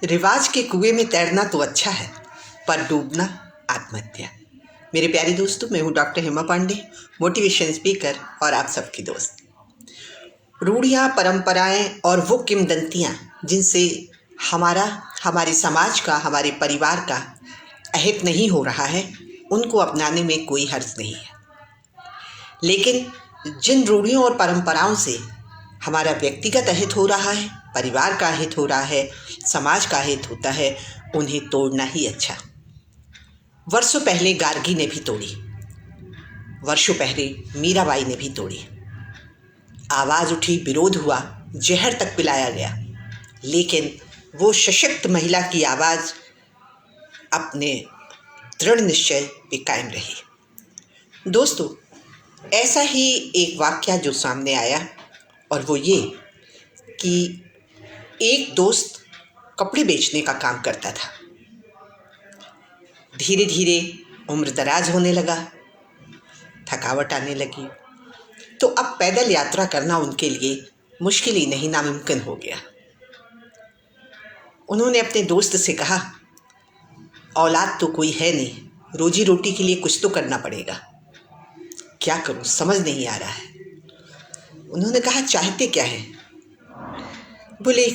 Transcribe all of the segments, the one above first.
रिवाज के कुएं में तैरना तो अच्छा है, पर डूबना आत्महत्या। मेरे प्यारे दोस्तों, मैं हूँ doctor Hema Pandey, motivation speaker और आप सबकी दोस्त। रूढ़ियाँ, परंपराएं और वो किंवदंतियाँ जिनसे हमारे समाज का, हमारे परिवार का अहित नहीं हो रहा है, उनको अपनाने में कोई हर्ज नहीं है। लेकिन जिन रूढ़ियों और परंपराओं से हमारा व्यक्तिगत अहित हो रहा है, परिवार का अहित हो रहा है, समाज का अहित होता है, उन्हें तोड़ना ही अच्छा। वर्षों पहले गार्गी ने भी तोड़ी, वर्षों पहले मीराबाई ने भी तोड़ी। आवाज़ उठी, विरोध हुआ, जहर तक पिलाया गया, लेकिन वो सशक्त महिला की आवाज़ अपने दृढ़ निश्चय पे कायम रही। दोस्तों, ऐसा ही एक वाकया जो सामने आया, और वो ये कि एक दोस्त कपड़े बेचने का काम करता था। धीरे धीरे उम्र दराज होने लगा, थकावट आने लगी, तो अब पैदल यात्रा करना उनके लिए मुश्किल ही नहीं, नामुमकिन हो गया। उन्होंने अपने दोस्त से कहा, औलाद तो कोई है नहीं, रोजी रोटी के लिए कुछ तो करना पड़ेगा, क्या करूं, समझ नहीं आ रहा है। उन्होंने कहा, चाहते क्या है? बोले,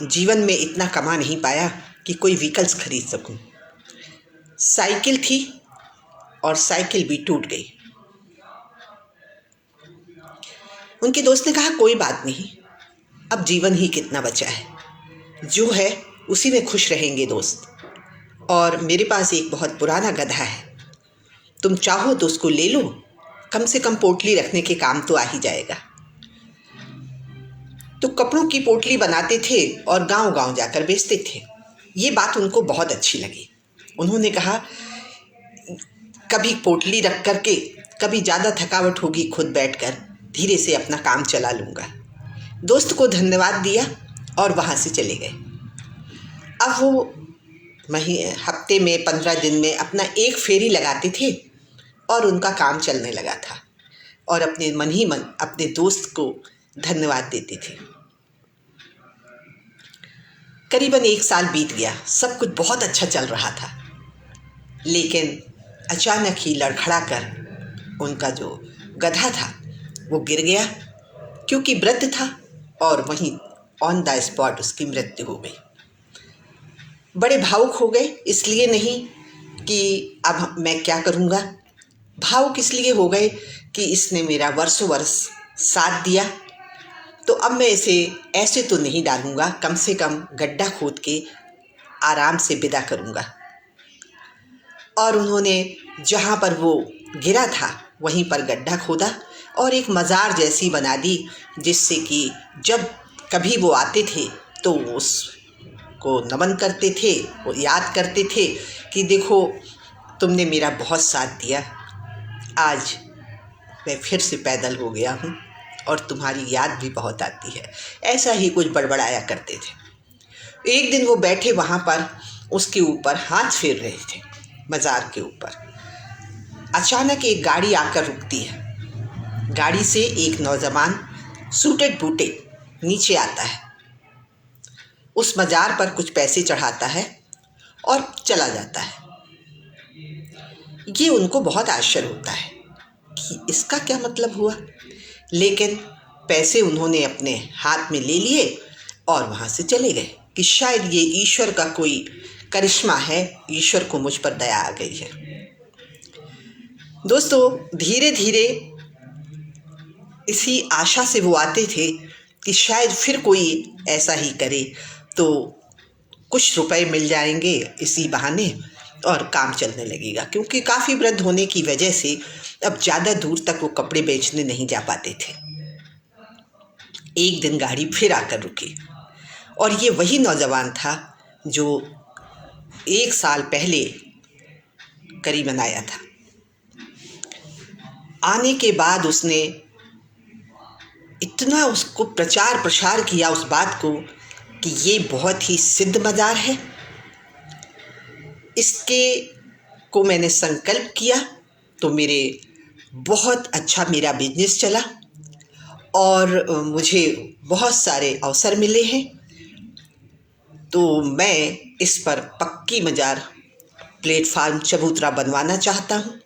जीवन में इतना कमा नहीं पाया कि कोई व्हीकल्स खरीद सकूं। साइकिल थी और साइकिल भी टूट गई। उनके दोस्त ने कहा, कोई बात नहीं, अब जीवन ही कितना बचा है, जो है उसी में खुश रहेंगे दोस्त। और मेरे पास एक बहुत पुराना गधा है, तुम चाहो तो उसको ले लो, कम से कम पोटली रखने के काम तो आ ही जाएगा। तो कपड़ों की पोटली बनाते थे और गांव गांव जाकर बेचते थे। ये बात उनको बहुत अच्छी लगी। उन्होंने कहा, कभी पोटली रख करके, कभी ज़्यादा थकावट होगी खुद बैठकर, धीरे से अपना काम चला लूँगा। दोस्त को धन्यवाद दिया और वहाँ से चले गए। अब वो हफ्ते में, 15 दिन में अपना एक फेरी लगाते थे और उनका काम चलने लगा था, और अपने मन ही मन अपने दोस्त को धन्यवाद देते थे। करीबन 1 साल बीत गया, सब कुछ बहुत अच्छा चल रहा था, लेकिन अचानक ही लड़खड़ा कर उनका जो गधा था वो गिर गया, क्योंकि वृद्ध था, और वहीं ऑन द स्पॉट उसकी मृत्यु हो गई। बड़े भावुक हो गए, इसलिए नहीं कि अब मैं क्या करूँगा, भावुक इसलिए हो गए कि इसने मेरा वर्षों वर्ष साथ दिया, तो अब मैं इसे ऐसे तो नहीं डालूँगा, कम से कम गड्ढा खोद के आराम से विदा करूँगा। और उन्होंने जहाँ पर वो गिरा था वहीं पर गड्ढा खोदा और एक मज़ार जैसी बना दी, जिससे कि जब कभी वो आते थे तो उसको नमन करते थे, वो याद करते थे कि देखो, तुमने मेरा बहुत साथ दिया, आज मैं फिर से पैदल हो गया हूँ और तुम्हारी याद भी बहुत आती है। ऐसा ही कुछ बड़बड़ाया करते थे। एक दिन वो बैठे वहाँ पर, उसके ऊपर हाथ फेर रहे थे, मज़ार के ऊपर। अचानक एक गाड़ी आकर रुकती है। गाड़ी से एक नौजवान सूटेड बूटेड नीचे आता है, उस मज़ार पर कुछ पैसे चढ़ाता है और चला जाता है। ये उनको बहुत आश्चर्य होता है कि इसका क्या मतलब हुआ, लेकिन पैसे उन्होंने अपने हाथ में ले लिए और वहाँ से चले गए कि शायद ये ईश्वर का कोई करिश्मा है, ईश्वर को मुझ पर दया आ गई है। दोस्तों, धीरे धीरे इसी आशा से वो आते थे कि शायद फिर कोई ऐसा ही करे तो कुछ रुपए मिल जाएंगे इसी बहाने और काम चलने लगेगा, क्योंकि काफ़ी वृद्ध होने की वजह से अब ज़्यादा दूर तक वो कपड़े बेचने नहीं जा पाते थे। एक दिन गाड़ी फिर आकर रुकी, और ये वही नौजवान था जो 1 साल पहले करीबन आया था। आने के बाद उसने इतना उसको प्रचार प्रसार किया उस बात को कि ये बहुत ही सिद्ध मज़ार है, इसके को मैंने संकल्प किया तो मेरे बहुत अच्छा मेरा बिजनेस चला और मुझे बहुत सारे अवसर मिले हैं। तो मैं इस पर पक्की मज़ार प्लेटफार्म चबूतरा बनवाना चाहता हूँ।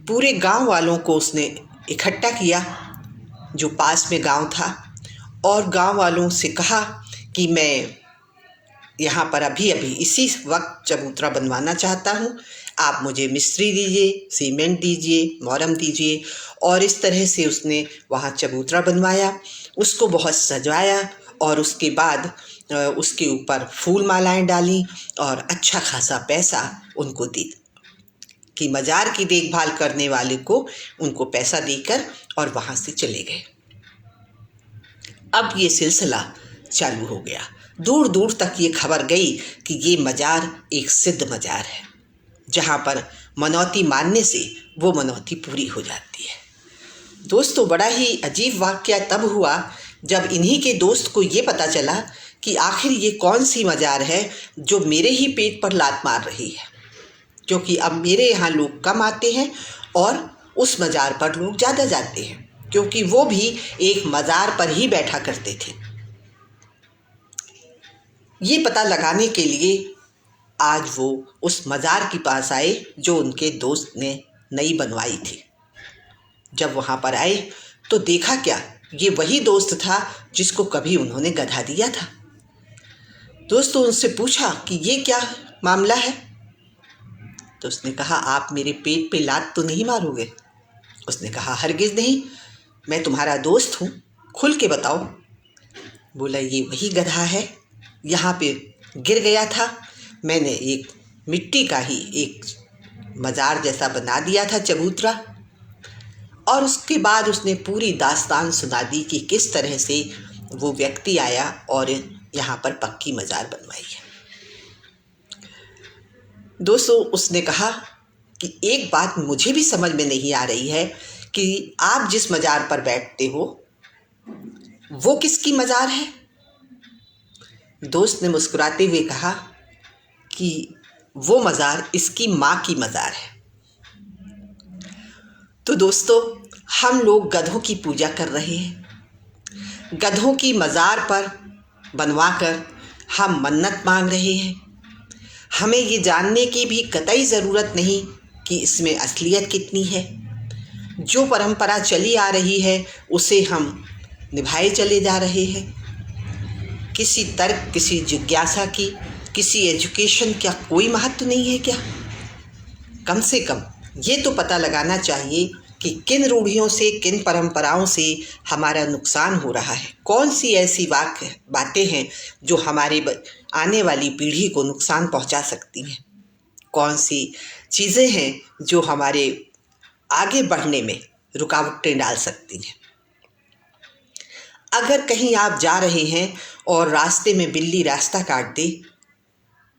पूरे गांव वालों को उसने इकट्ठा किया जो पास में गांव था, और गांव वालों से कहा कि मैं यहाँ पर अभी अभी इसी वक्त चबूतरा बनवाना चाहता हूँ, आप मुझे मिस्त्री दीजिए, सीमेंट दीजिए, मोरम दीजिए। और इस तरह से उसने वहाँ चबूतरा बनवाया, उसको बहुत सजाया और उसके बाद उसके ऊपर फूल मालाएं डाली और अच्छा खासा पैसा उनको दी कि मज़ार की देखभाल करने वाले को उनको पैसा देकर और वहाँ से चले गए। अब ये सिलसिला चालू हो गया। दूर दूर तक ये खबर गई कि ये मज़ार एक सिद्ध मज़ार है, जहाँ पर मनौती मानने से वो मनौती पूरी हो जाती है। दोस्तों, बड़ा ही अजीब वाक़या तब हुआ जब इन्हीं के दोस्त को ये पता चला कि आखिर ये कौन सी मज़ार है जो मेरे ही पेट पर लात मार रही है, क्योंकि अब मेरे यहाँ लोग कम आते हैं और उस मज़ार पर लोग ज़्यादा जाते हैं, क्योंकि वो भी एक मज़ार पर ही बैठा करते थे। ये पता लगाने के लिए आज वो उस मज़ार के पास आए जो उनके दोस्त ने नई बनवाई थी। जब वहाँ पर आए तो देखा क्या, ये वही दोस्त था जिसको कभी उन्होंने गधा दिया था। दोस्तों, उनसे पूछा कि ये क्या मामला है, तो उसने कहा आप मेरे पेट पे लात तो नहीं मारोगे? उसने कहा हरगिज़ नहीं, मैं तुम्हारा दोस्त हूँ, खुल के बताओ। बोला ये वही गधा है, यहाँ पे गिर गया था, मैंने एक मिट्टी का ही एक मज़ार जैसा बना दिया था चबूतरा। और उसके बाद उसने पूरी दास्तान सुना दी कि किस तरह से वो व्यक्ति आया और यहाँ पर पक्की मज़ार बनवाई है। दोस्तों, उसने कहा कि एक बात मुझे भी समझ में नहीं आ रही है कि आप जिस मज़ार पर बैठते हो वो किसकी मज़ार है? दोस्त ने मुस्कुराते हुए कहा कि वो मज़ार इसकी माँ की मज़ार है। तो दोस्तों, हम लोग गधों की पूजा कर रहे हैं, गधों की मज़ार पर बनवाकर हम मन्नत मांग रहे हैं। हमें ये जानने की भी कतई ज़रूरत नहीं कि इसमें असलियत कितनी है। जो परंपरा चली आ रही है उसे हम निभाए चले जा रहे हैं। किसी तर्क, किसी जिज्ञासा की, किसी एजुकेशन का कोई महत्व नहीं है क्या? कम से कम ये तो पता लगाना चाहिए कि किन रूढ़ियों से, किन परंपराओं से हमारा नुकसान हो रहा है। कौन सी ऐसी बातें हैं जो हमारे आने वाली पीढ़ी को नुकसान पहुंचा सकती हैं। कौन सी चीज़ें हैं जो हमारे आगे बढ़ने में रुकावटें डाल सकती हैं। अगर कहीं आप जा रहे हैं और रास्ते में बिल्ली रास्ता काट दे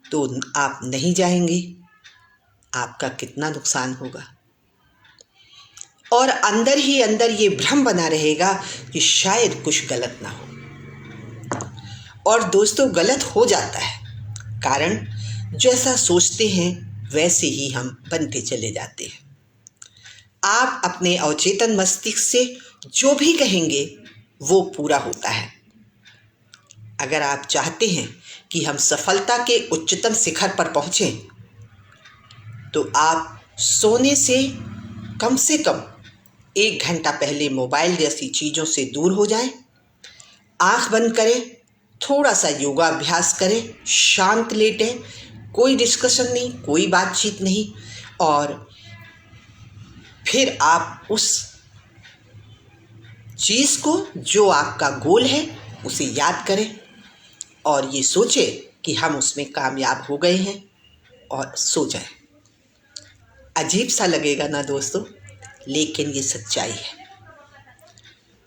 तो आप नहीं जाएंगे, आपका कितना नुकसान होगा। और अंदर ही अंदर ये भ्रम बना रहेगा कि शायद कुछ गलत ना हो। और दोस्तों, गलत हो जाता है, कारण जैसा सोचते हैं वैसे ही हम बनते चले जाते हैं। आप अपने अवचेतन मस्तिष्क से जो भी कहेंगे वो पूरा होता है। अगर आप चाहते हैं कि हम सफलता के उच्चतम शिखर पर पहुँचें तो आप सोने से कम 1 घंटा पहले मोबाइल जैसी चीज़ों से दूर हो जाएं, आँख बंद करें, थोड़ा सा योगा अभ्यास करें, शांत लेटें, कोई डिस्कशन नहीं, कोई बातचीत नहीं, और फिर आप उस चीज़ को जो आपका गोल है उसे याद करें और ये सोचें कि हम उसमें कामयाब हो गए हैं और सो जाएं। अजीब सा लगेगा ना दोस्तों, लेकिन ये सच्चाई है।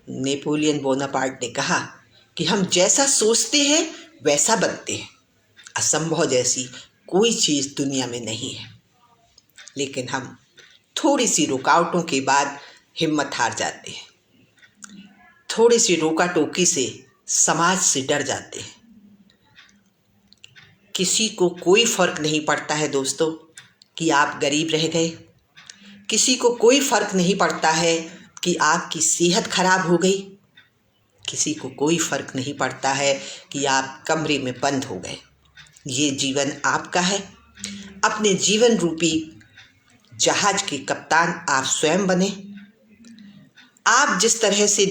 नेपोलियन बोनापार्ट ने कहा कि हम जैसा सोचते हैं वैसा बनते हैं। असंभव जैसी कोई चीज़ दुनिया में नहीं है, लेकिन हम थोड़ी सी रुकावटों के बाद हिम्मत हार जाते हैं। थोड़ी सी रोका टोकी से समाज से डर जाते हैं। किसी को कोई फ़र्क नहीं पड़ता है दोस्तों कि आप गरीब रह गए। किसी को कोई फ़र्क नहीं पड़ता है कि आपकी सेहत खराब हो गई। किसी को कोई फ़र्क नहीं पड़ता है कि आप कमरे में बंद हो गए। ये जीवन आपका है। अपने जीवन रूपी जहाज के कप्तान आप स्वयं बने। आप जिस तरह से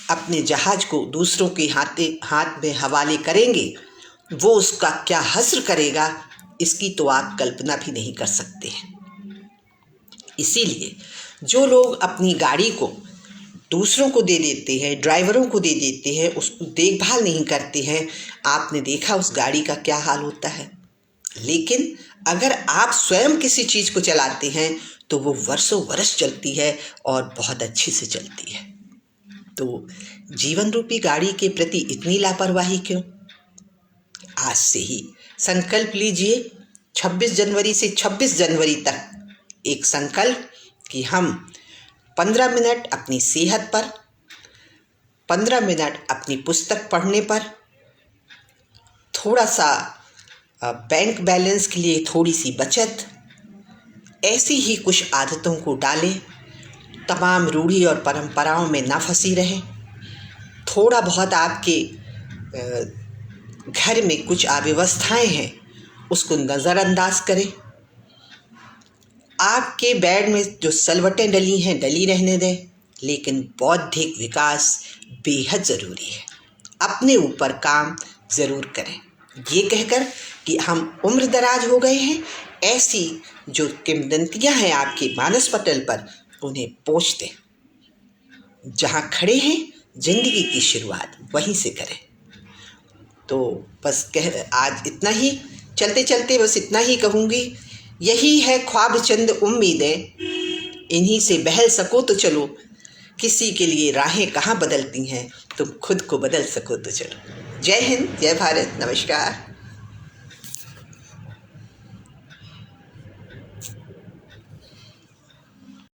अपने जहाज को दूसरों के हाथ में हवाले करेंगे, वो उसका क्या हश्र करेगा, इसकी तो आप कल्पना भी नहीं कर सकते हैं। इसीलिए जो लोग अपनी गाड़ी को दूसरों को दे देते हैं, ड्राइवरों को दे देते हैं, उसको देखभाल नहीं करते हैं, आपने देखा उस गाड़ी का क्या हाल होता है। लेकिन अगर आप स्वयं किसी चीज़ को चलाते हैं तो वो वर्षों वर्ष चलती है और बहुत अच्छी से चलती है। तो जीवन रूपी गाड़ी के प्रति इतनी लापरवाही क्यों? आज से ही संकल्प लीजिए, 26 जनवरी से 26 जनवरी तक एक संकल्प कि हम 15 मिनट अपनी सेहत पर, 15 मिनट अपनी पुस्तक पढ़ने पर, थोड़ा सा बैंक बैलेंस के लिए थोड़ी सी बचत, ऐसी ही कुछ आदतों को डालें। तमाम रूढ़ी और परंपराओं में ना फंसी रहें। थोड़ा बहुत आपके घर में कुछ अव्यवस्थाएं हैं, उसको नज़रअंदाज करें। आपके बेड में जो सलवटें डली हैं, डली रहने दें, लेकिन बौद्धिक विकास बेहद ज़रूरी है। अपने ऊपर काम ज़रूर करें। ये कहकर कि हम उम्र दराज हो गए हैं, ऐसी जो किंवदंतियाँ हैं आपके मानस पटल पर, उन्हें पोंछ दें। जहाँ खड़े हैं, जिंदगी की शुरुआत वहीं से करें। तो बस आज इतना ही, चलते चलते बस इतना ही कहूँगी। यही है ख्वाब चंद उम्मीदें, इन्हीं से बहल सको तो चलो। किसी के लिए राहें कहाँ बदलती हैं, तुम खुद को बदल सको तो चलो। जय हिंद, जय भारत, नमस्कार।